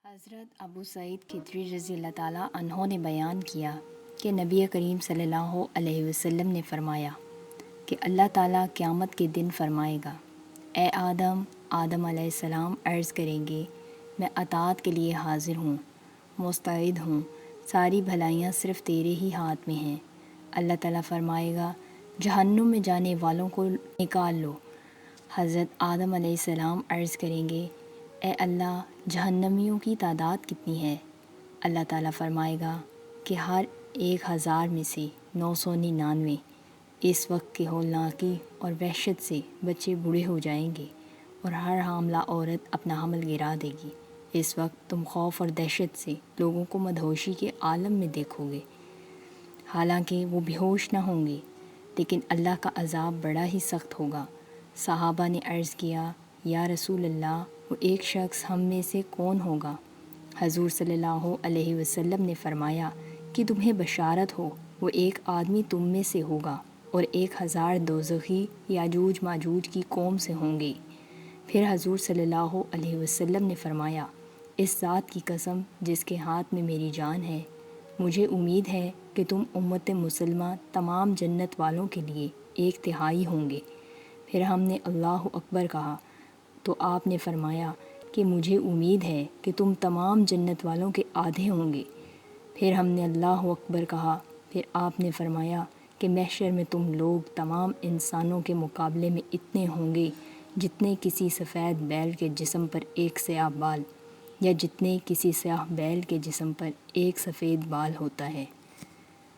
حضرت ابو سعید خدری رضی اللہ تعالیٰ عنہ نے بیان کیا کہ نبی کریم صلی اللہ علیہ وسلم نے فرمایا کہ اللہ تعالیٰ قیامت کے دن فرمائے گا، اے آدم علیہ السلام عرض کریں گے، میں اطاعت کے لیے حاضر ہوں، مستعد ہوں، ساری بھلائیاں صرف تیرے ہی ہاتھ میں ہیں۔ اللہ تعالیٰ فرمائے گا، جہنم میں جانے والوں کو نکال لو۔ حضرت آدم علیہ السلام عرض کریں گے، اے اللہ، جہنمیوں کی تعداد کتنی ہے؟ اللہ تعالیٰ فرمائے گا کہ ہر 1000 میں سے 999۔ اس وقت کی ہولناکی اور وحشت سے بچے بوڑھے ہو جائیں گے اور ہر حاملہ عورت اپنا حمل گرا دے گی۔ اس وقت تم خوف اور دہشت سے لوگوں کو مدہوشی کے عالم میں دیکھو گے، حالانکہ وہ بے ہوش نہ ہوں گے، لیکن اللہ کا عذاب بڑا ہی سخت ہوگا۔ صحابہ نے عرض کیا، یا رسول اللہ، وہ ایک شخص ہم میں سے کون ہوگا؟ حضور صلی اللہ علیہ وسلم نے فرمایا کہ تمہیں بشارت ہو، وہ ایک آدمی تم میں سے ہوگا اور 1000 دوزخی یاجوج ماجوج کی قوم سے ہوں گے۔ پھر حضور صلی اللہ علیہ وسلم نے فرمایا، اس ذات کی قسم جس کے ہاتھ میں میری جان ہے، مجھے امید ہے کہ تم امت مسلمہ تمام جنت والوں کے لیے 1/3 ہوں گے۔ پھر ہم نے اللہ اکبر کہا تو آپ نے فرمایا کہ مجھے امید ہے کہ تم تمام جنت والوں کے آدھے ہوں گے۔ پھر ہم نے اللہ اکبر کہا، پھر آپ نے فرمایا کہ محشر میں تم لوگ تمام انسانوں کے مقابلے میں اتنے ہوں گے جتنے کسی سفید بیل کے جسم پر ایک سیاہ بال، یا جتنے کسی سیاہ بیل کے جسم پر ایک سفید بال ہوتا ہے۔